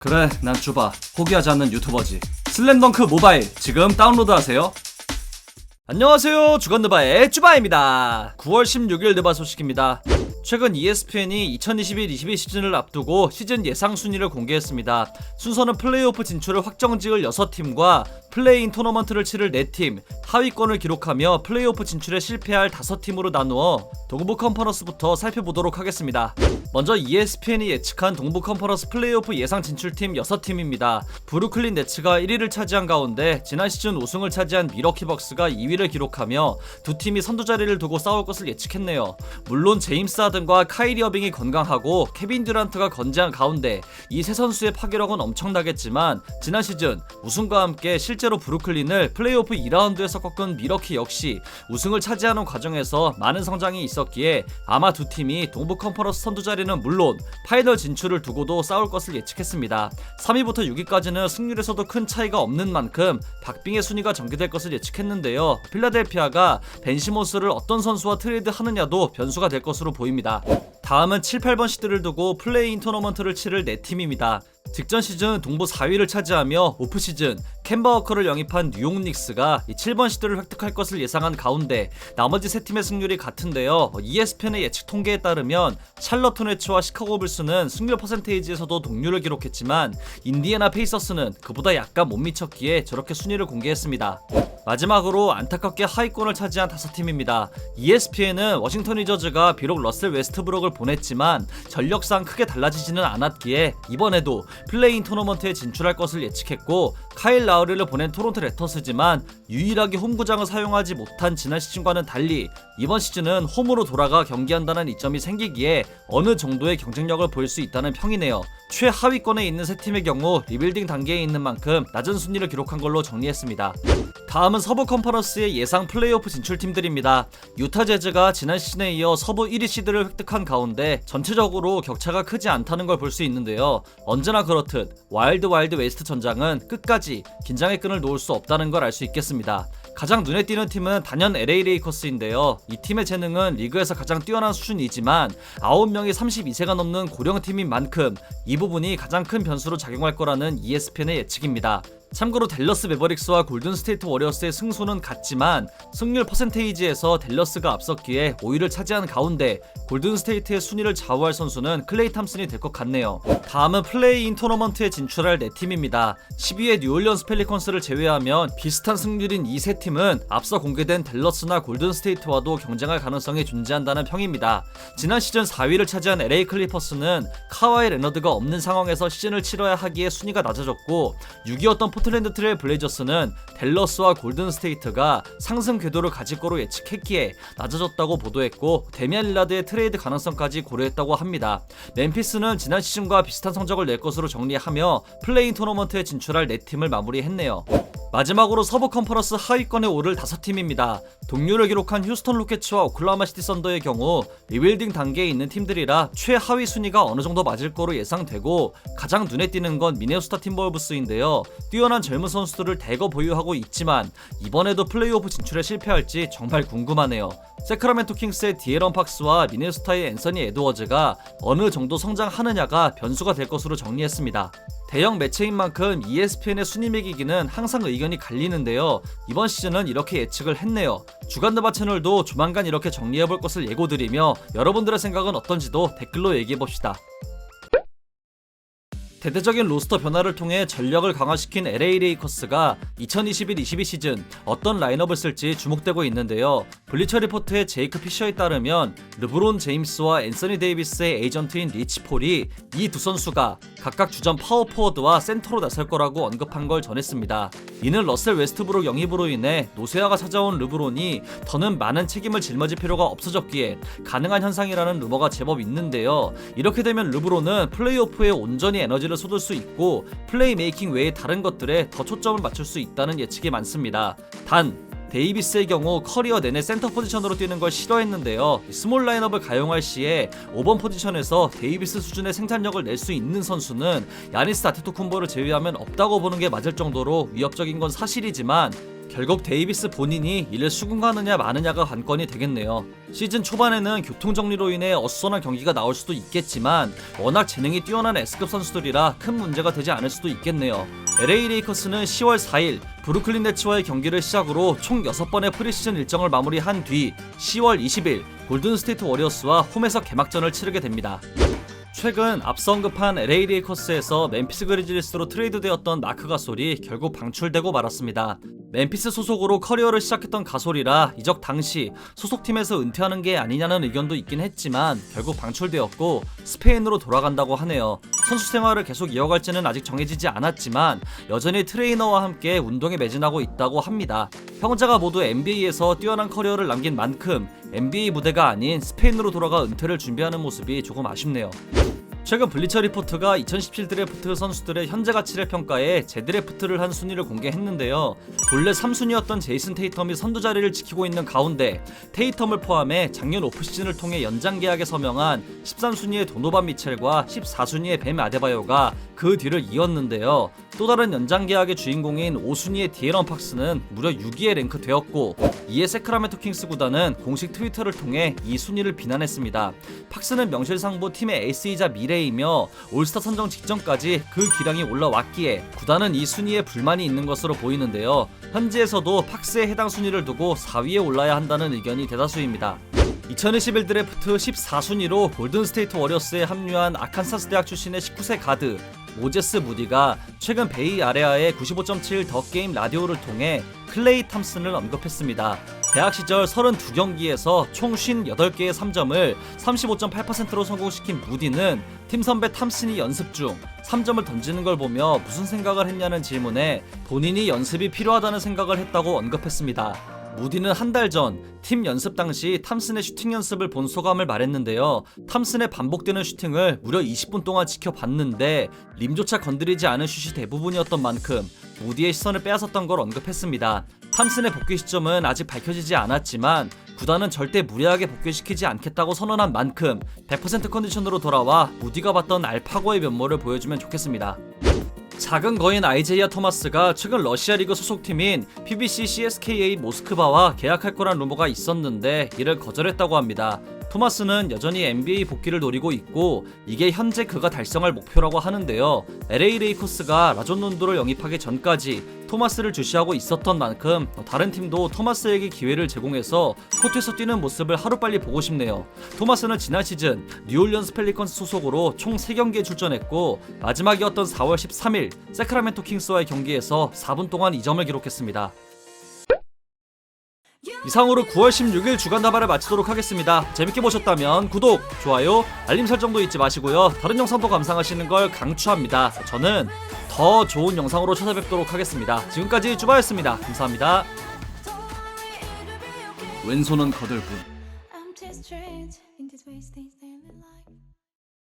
그래, 난 쭈바. 포기하지 않는 유튜버지. 슬램덩크 모바일 지금 다운로드하세요. 안녕하세요, 주간느바의 쭈바입니다. 9월 16일 느바 소식입니다. 최근 ESPN이 2021-22 시즌을 앞두고 시즌 예상 순위를 공개했습니다. 순서는 플레이오프 진출을 확정지을 6팀과 플레이인 토너먼트를 치를 4팀, 하위권을 기록하며 플레이오프 진출에 실패할 5팀으로 나누어 동부 컨퍼런스부터 살펴보도록 하겠습니다. 먼저 ESPN이 예측한 동부 컨퍼런스 플레이오프 예상 진출팀 6팀입니다. 브루클린 네츠가 1위를 차지한 가운데 지난 시즌 우승을 차지한 밀워키 벅스가 2위를 기록하며 두 팀이 선두 자리를 두고 싸울 것을 예측했네요. 물론 제임스 하든과 카이리 어빙이 건강하고 케빈 듀란트가 건재한 가운데 이 세 선수의 파괴력은 엄청나겠지만 지난 시즌 우승과 함께 실제로 브루클린을 플레이오프 2라운드에서 꺾은 밀워키 역시 우승을 차지하는 과정에서 많은 성장이 있었기에 아마 두 팀이 동부 컨퍼런스 선두 자리는 물론 파이널 진출을 두고도 싸울 것을 예측했습니다. 3위부터 6위까지는 승률에서도 큰 차이가 없는 만큼 박빙의 순위가 전개될 것을 예측했는데요. 필라델피아가 벤 시몬스를 어떤 선수와 트레이드 하느냐도 변수가 될 것으로 보입니다. 다음은 7, 8번 시드를 두고 플레이인 토너먼트를 치를 4팀입니다. 직전 시즌 동부 4위를 차지하며 오프시즌 켐바 워커를 영입한 뉴욕 닉스가 7번 시드를 획득할 것을 예상한 가운데 나머지 3팀의 승률이 같은데요. ESPN의 예측 통계에 따르면 샬럿 호네츠와 시카고 불스는 승률 퍼센테이지에서도 동률을 기록했지만 인디애나 페이서스는 그보다 약간 못 미쳤기에 저렇게 순위를 공개했습니다. 마지막으로 안타깝게 하위권을 차지한 5팀입니다. ESPN은 워싱턴 위저즈가 비록 러셀 웨스트브룩을 보냈지만 전력상 크게 달라지지는 않았기에 이번에도 플레이인 토너먼트에 진출할 것을 예측했고 카일 라우리를 보낸 토론토 랩터스지만 유일하게 홈구장을 사용하지 못한 지난 시즌과는 달리 이번 시즌은 홈으로 돌아가 경기한다는 이점이 생기기에 어느 정도의 경쟁력을 보일 수 있다는 평이네요. 최하위권에 있는 세 팀의 경우 리빌딩 단계에 있는 만큼 낮은 순위를 기록한 걸로 정리했습니다. 다음은 서부 컨퍼런스의 예상 플레이오프 진출팀들입니다. 유타 재즈가 지난 시즌에 이어 서부 1위 시드를 획득한 가운데 전체적으로 격차가 크지 않다는 걸 볼 수 있는데요. 언제나 그렇듯 와일드 웨스트 전장은 끝까지 긴장의 끈을 놓을 수 없다는 걸 알 수 있겠습니다. 가장 눈에 띄는 팀은 단연 LA 레이커스인데요. 이 팀의 재능은 리그에서 가장 뛰어난 수준이지만 9명이 32세가 넘는 고령팀인 만큼 이 부분이 가장 큰 변수로 작용할 거라는 ESPN의 예측입니다. 참고로 댈러스 매버릭스와 골든 스테이트 워리어스의 승수는 같지만 승률 퍼센테이지에서 댈러스가 앞섰기에 5위를 차지한 가운데 골든 스테이트의 순위를 좌우할 선수는 클레이 탐슨이 될 것 같네요. 다음은 플레이인 토너먼트에 진출할 4팀입니다. 10위의 뉴올리언스 펠리컨스를 제외하면 비슷한 승률인 이 세 팀은 앞서 공개된 댈러스나 골든 스테이트와도 경쟁할 가능성이 존재한다는 평입니다. 지난 시즌 4위를 차지한 LA 클리퍼스는 카와이 레너드가 없는 상황에서 시즌을 치러야 하기에 순위가 낮아졌고 6위였던 포틀랜드 트레일 블레이저스는 댈러스와 골든 스테이트가 상승 궤도를 가질 거로 예측했기에 낮아졌다고 보도했고 데미안 릴라드의 트레이드 가능성까지 고려했다고 합니다. 멤피스는 지난 시즌과 비슷한 성적을 낼 것으로 정리하며 플레이인 토너먼트에 진출할 4팀을 마무리했네요. 마지막으로 서부 컨퍼런스 하위권에 오를 5팀입니다. 동률을 기록한 휴스턴 로켓츠와 오클라호마 시티 썬더의 경우 리빌딩 단계에 있는 팀들이라 최하위 순위가 어느 정도 맞을 거로 예상되고 가장 눈에 띄는 건 미네소타 팀버울브스인데요. 뛰어난 젊은 선수들을 대거 보유하고 있지만 이번에도 플레이오프 진출에 실패할지 정말 궁금하네요. 세크라멘토 킹스의 디에런 팍스와 미네소타의 앤서니 에드워즈가 어느 정도 성장하느냐가 변수가 될 것으로 정리했습니다. 대형 매체인 만큼 ESPN의 순위 매기기는 항상 의견이 갈리는데요. 이번 시즌은 이렇게 예측을 했네요. 주간느바 채널도 조만간 이렇게 정리해볼 것을 예고드리며 여러분들의 생각은 어떤지도 댓글로 얘기해봅시다. 대대적인 로스터 변화를 통해 전력을 강화시킨 LA 레이커스가 2021-22 시즌 어떤 라인업을 쓸지 주목되고 있는데요. 블리처 리포트의 제이크 피셔에 따르면 르브론 제임스와 앤서니 데이비스의 에이전트인 리치 폴이 이 두 선수가 각각 주전 파워포워드와 센터로 나설 거라고 언급한 걸 전했습니다. 이는 러셀 웨스트브룩 영입으로 인해 노쇠화가 찾아온 르브론이 더는 많은 책임을 짊어질 필요가 없어졌기에 가능한 현상이라는 루머가 제법 있는데요. 이렇게 되면 르브론은 플레이오프에 온전히 에너지를 쏟을 수 있고 플레이메이킹 외의 다른 것들에 더 초점을 맞출 수 있다는 예측이 많습니다. 단 데이비스의 경우 커리어 내내 센터 포지션으로 뛰는 걸 싫어했는데요. 스몰 라인업을 가용할 시에 5번 포지션에서 데이비스 수준의 생산력을 낼 수 있는 선수는 야니스 아테토쿤보를 제외하면 없다고 보는 게 맞을 정도로 위협적인 건 사실이지만 결국 데이비스 본인이 이를 수긍하느냐 마느냐가 관건이 되겠네요. 시즌 초반에는 교통정리로 인해 어수선한 경기가 나올 수도 있겠지만 워낙 재능이 뛰어난 S급 선수들이라 큰 문제가 되지 않을 수도 있겠네요. LA 레이커스는 10월 4일 브루클린 네츠와의 경기를 시작으로 총 6번의 프리시즌 일정을 마무리한 뒤 10월 20일 골든스테이트 워리어스와 홈에서 개막전을 치르게 됩니다. 최근 앞서 언급한 LA 레이커스에서 멤피스 그리즐리스로 트레이드되었던 마크 가솔이 결국 방출되고 말았습니다. 멤피스 소속으로 커리어를 시작했던 가솔이라 이적 당시 소속팀에서 은퇴하는 게 아니냐는 의견도 있긴 했지만 결국 방출되었고 스페인으로 돌아간다고 하네요. 선수 생활을 계속 이어갈지는 아직 정해지지 않았지만 여전히 트레이너와 함께 운동에 매진하고 있다고 합니다. 형제가 모두 NBA에서 뛰어난 커리어를 남긴 만큼 NBA 무대가 아닌 스페인으로 돌아가 은퇴를 준비하는 모습이 조금 아쉽네요. 최근 블리처 리포트가 2017 드래프트 선수들의 현재 가치를 평가해 재드래프트를 한 순위를 공개했는데요. 본래 3순위였던 제이슨 테이텀이 선두 자리를 지키고 있는 가운데 테이텀을 포함해 작년 오프시즌을 통해 연장 계약에 서명한 13순위의 도노반 미첼과 14순위의 뱀 아데바요가 그 뒤를 이었는데요. 또 다른 연장 계약의 주인공인 5순위의 디에런 팍스는 무려 6위에 랭크되었고 이에 세크라멘토 킹스 구단은 공식 트위터를 통해 이 순위를 비난했습니다. 팍스는 명실상부 팀의 에이스이자 미래이며 올스타 선정 직전까지 그 기량이 올라왔기에 구단은 이 순위에 불만이 있는 것으로 보이는데요. 현지에서도 팍스의 해당 순위를 두고 4위에 올라야 한다는 의견이 대다수입니다. 2021 드래프트 14순위로 골든스테이트 워리어스에 합류한 아칸사스 대학 출신의 19세 가드 모제스 무디가 최근 베이 아레아의 95.7 더 게임 라디오를 통해 클레이 탐슨을 언급했습니다. 대학 시절 32경기에서 총 58개의 3점을 35.8%로 성공시킨 무디는 팀 선배 탐슨이 연습 중 3점을 던지는 걸 보며 무슨 생각을 했냐는 질문에 본인이 연습이 필요하다는 생각을 했다고 언급했습니다. 무디는 한 달 전 팀 연습 당시 탐슨의 슈팅 연습을 본 소감을 말했는데요. 탐슨의 반복되는 슈팅을 무려 20분 동안 지켜봤는데 림조차 건드리지 않은 슛이 대부분이었던 만큼 무디의 시선을 빼앗았던 걸 언급했습니다. 탐슨의 복귀 시점은 아직 밝혀지지 않았지만 구단은 절대 무리하게 복귀시키지 않겠다고 선언한 만큼 100% 컨디션으로 돌아와 무디가 봤던 알파고의 면모를 보여주면 좋겠습니다. 작은 거인 아이제이아 토마스가 최근 러시아 리그 소속팀인 PBC CSKA 모스크바와 계약할 거란 루머가 있었는데 이를 거절했다고 합니다. 토마스는 여전히 NBA 복귀를 노리고 있고 이게 현재 그가 달성할 목표라고 하는데요. LA 레이커스가 라존 론도를 영입하기 전까지 토마스를 주시하고 있었던 만큼 다른 팀도 토마스에게 기회를 제공해서 코트에서 뛰는 모습을 하루빨리 보고 싶네요. 토마스는 지난 시즌 뉴올리언스 펠리컨스 소속으로 총 3경기에 출전했고 마지막이었던 4월 13일 세크라멘토 킹스와의 경기에서 4분 동안 2점을 기록했습니다. 이상으로 9월 16일 주간 다발을 마치도록 하겠습니다. 재밌게 보셨다면 구독, 좋아요, 알림 설정도 잊지 마시고요. 다른 영상도 감상하시는 걸 강추합니다. 저는 더 좋은 영상으로 찾아뵙도록 하겠습니다. 지금까지 쭈바였습니다. 감사합니다. 왼손은 거들뿐.